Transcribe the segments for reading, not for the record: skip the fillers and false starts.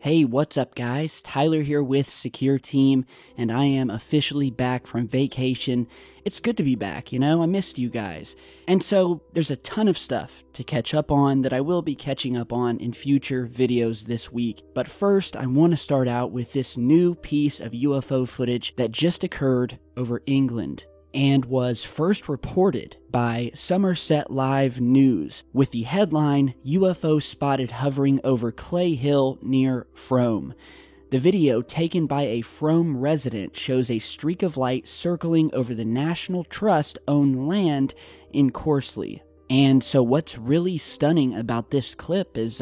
Hey, what's up guys? Tyler here with Secure Team, and I am officially back from vacation. It's good to be back, you know, I missed you guys. And so there's a ton of stuff to catch up on that I will be catching up on in future videos this week. But first, I want to start out with this new piece of UFO footage that just occurred over England and was first reported by Somerset Live News with the headline, UFO spotted hovering over Clay Hill near Frome. The video, taken by a Frome resident, shows a streak of light circling over the National Trust-owned land in Corsley. And so what's really stunning about this clip is,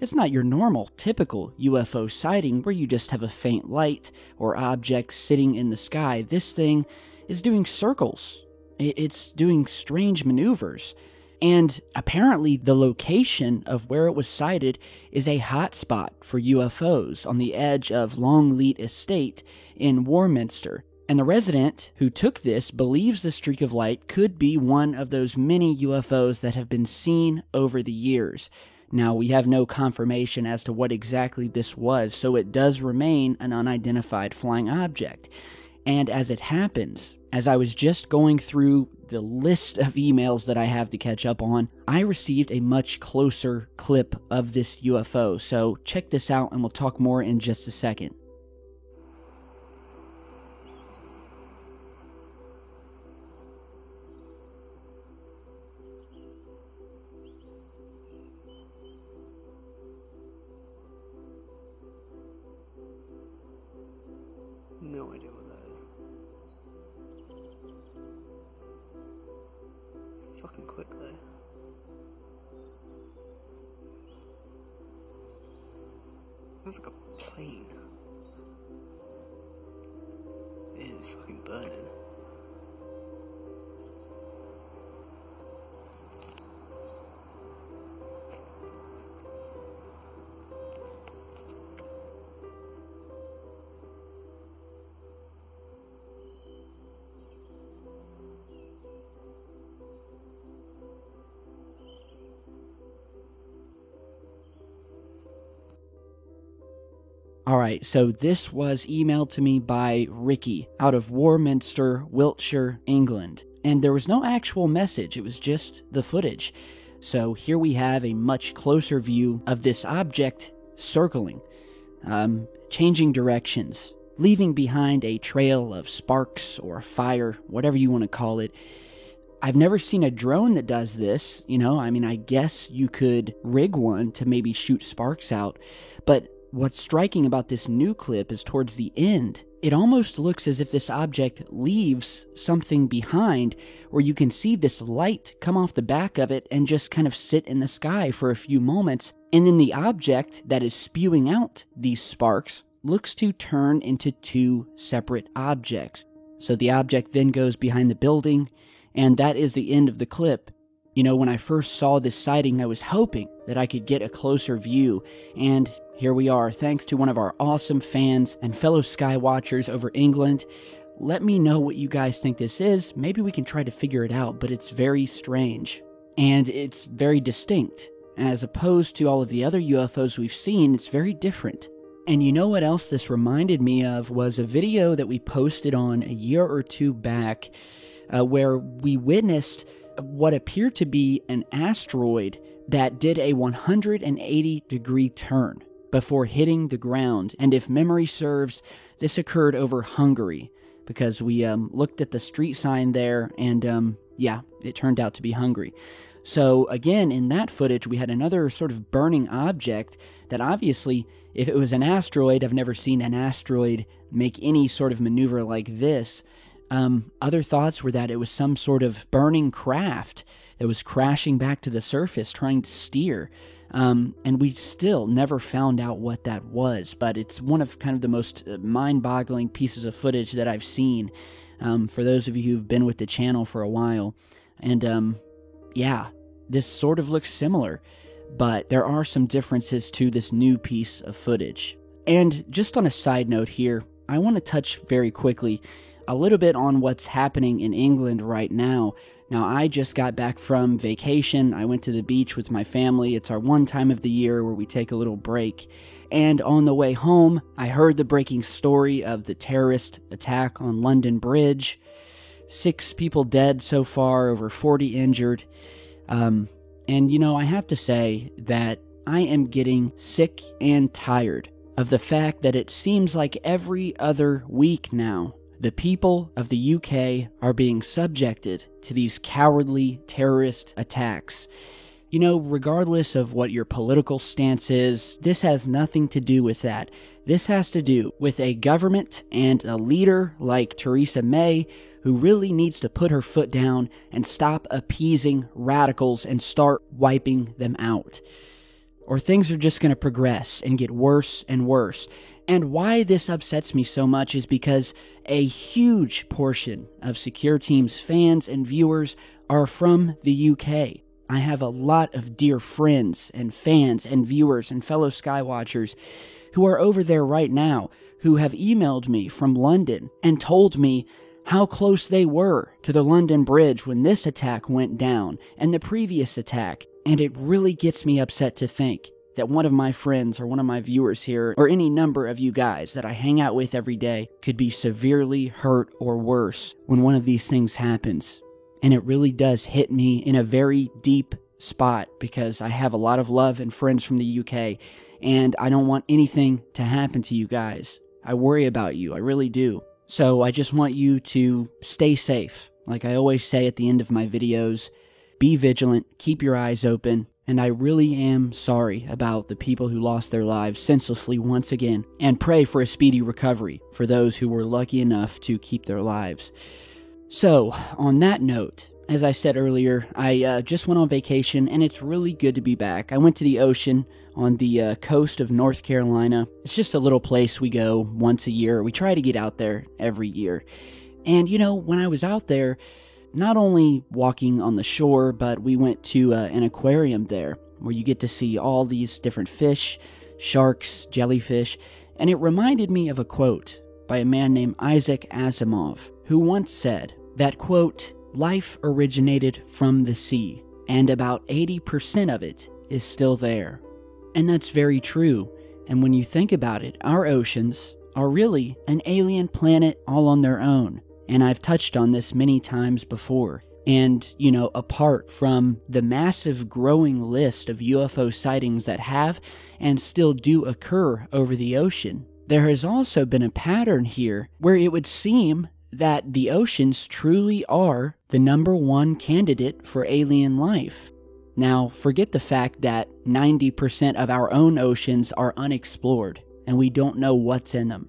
it's not your normal, typical UFO sighting where you just have a faint light or object sitting in the sky. This thing is doing circles. It's doing strange maneuvers. And apparently the location of where it was sighted is a hotspot for UFOs on the edge of Longleat Estate in Warminster. And the resident who took this believes the streak of light could be one of those many UFOs that have been seen over the years. Now, we have no confirmation as to what exactly this was, so it does remain an unidentified flying object. And as it happens, as I was just going through the list of emails that I have to catch up on, I received a much closer clip of this UFO. So check this out and we'll talk more in just a second. No idea what that is. It's fucking quick though. That's like a plane. It is fucking burning. Alright, so this was emailed to me by Ricky out of Warminster, Wiltshire, England. And there was no actual message, it was just the footage. So here we have a much closer view of this object circling, changing directions, leaving behind a trail of sparks or fire, whatever you want to call it. I've never seen a drone that does this, you know, I mean, I guess you could rig one to maybe shoot sparks out, but what's striking about this new clip is towards the end, it almost looks as if this object leaves something behind where you can see this light come off the back of it and just kind of sit in the sky for a few moments, and then the object that is spewing out these sparks looks to turn into two separate objects. So the object then goes behind the building, and that is the end of the clip. You know, when I first saw this sighting, I was hoping that I could get a closer view, and here we are, thanks to one of our awesome fans and fellow sky watchers over England. Let me know what you guys think this is. Maybe we can try to figure it out, but it's very strange. And it's very distinct. As opposed to all of the other UFOs we've seen, it's very different. And you know what else this reminded me of was a video that we posted on a year or two back where we witnessed what appeared to be an asteroid that did a 180-degree turn before hitting the ground. And if memory serves, this occurred over Hungary, because we looked at the street sign there, and yeah, it turned out to be Hungary. So again, in that footage, we had another sort of burning object that obviously, if it was an asteroid, I've never seen an asteroid make any sort of maneuver like this. Other thoughts were that it was some sort of burning craft that was crashing back to the surface, trying to steer. And we still never found out what that was, but it's one of kind of the most mind-boggling pieces of footage that I've seen, for those of you who've been with the channel for a while. And, yeah, this sort of looks similar, but there are some differences to this new piece of footage. And just on a side note here, I want to touch very quickly a little bit on what's happening in England right now. Now, I just got back from vacation. I went to the beach with my family. It's our one time of the year where we take a little break. And on the way home, I heard the breaking story of the terrorist attack on London Bridge. 6 people dead so far, over 40 injured. And, I have to say that I am getting sick and tired of the fact that it seems like every other week now, the people of the UK are being subjected to these cowardly terrorist attacks. Regardless of what your political stance is, this has nothing to do with that. This has to do with a government and a leader like Theresa May who really needs to put her foot down and stop appeasing radicals and start wiping them out. Or things are just going to progress and get worse and worse. And why this upsets me so much is because a huge portion of Secure Team's fans and viewers are from the UK. I have a lot of dear friends and fans and viewers and fellow Skywatchers who are over there right now who have emailed me from London and told me how close they were to the London Bridge when this attack went down and the previous attack. And it really gets me upset to think that one of my friends or one of my viewers here, or any number of you guys that I hang out with every day, could be severely hurt or worse when one of these things happens. And it really does hit me in a very deep spot because I have a lot of love and friends from the UK, and I don't want anything to happen to you guys. I worry about you, I really do. So I just want you to stay safe. Like I always say at the end of my videos, be vigilant, keep your eyes open, and I really am sorry about the people who lost their lives senselessly once again, and pray for a speedy recovery for those who were lucky enough to keep their lives. So, on that note, as I said earlier, I just went on vacation, and it's really good to be back. I went to the ocean on the coast of North Carolina. It's just a little place we go once a year. We try to get out there every year. And, when I was out there, not only walking on the shore, but we went to an aquarium there where you get to see all these different fish, sharks, jellyfish, and it reminded me of a quote by a man named Isaac Asimov, who once said that, quote, "Life originated from the sea, and about 80% of it is still there." And that's very true. And when you think about it, our oceans are really an alien planet all on their own. And I've touched on this many times before. And, apart from the massive growing list of UFO sightings that have and still do occur over the ocean, there has also been a pattern here where it would seem that the oceans truly are the #1 candidate for alien life. Now, forget the fact that 90% of our own oceans are unexplored and we don't know what's in them.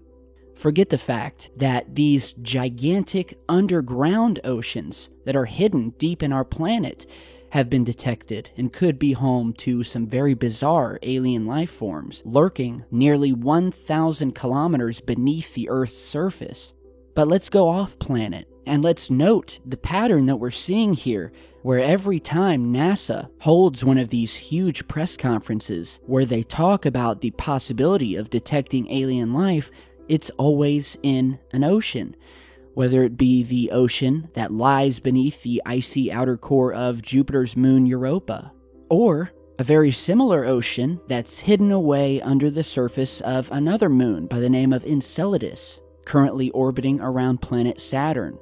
Forget the fact that these gigantic underground oceans that are hidden deep in our planet have been detected and could be home to some very bizarre alien life forms lurking nearly 1,000 kilometers beneath the Earth's surface. But let's go off planet and let's note the pattern that we're seeing here, where every time NASA holds one of these huge press conferences where they talk about the possibility of detecting alien life, it's always in an ocean, whether it be the ocean that lies beneath the icy outer core of Jupiter's moon Europa, or a very similar ocean that's hidden away under the surface of another moon by the name of Enceladus, currently orbiting around planet Saturn.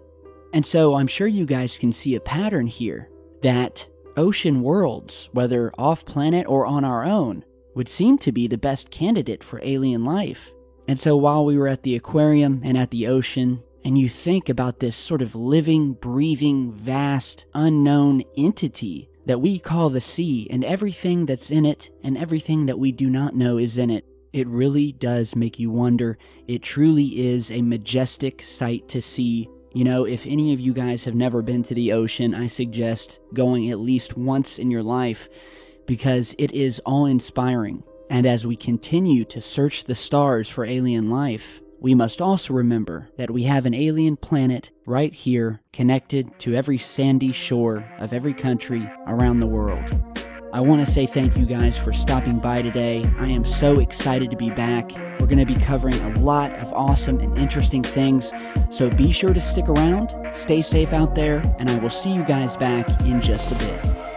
And so I'm sure you guys can see a pattern here, that ocean worlds, whether off-planet or on our own, would seem to be the best candidate for alien life. And so while we were at the aquarium and at the ocean, and you think about this sort of living, breathing, vast, unknown entity that we call the sea, and everything that's in it, and everything that we do not know is in it, it really does make you wonder. It truly is a majestic sight to see. If any of you guys have never been to the ocean, I suggest going at least once in your life, because it is awe-inspiring. And as we continue to search the stars for alien life, we must also remember that we have an alien planet right here, connected to every sandy shore of every country around the world. I want to say thank you guys for stopping by today. I am so excited to be back. We're going to be covering a lot of awesome and interesting things, so be sure to stick around, stay safe out there, and I will see you guys back in just a bit.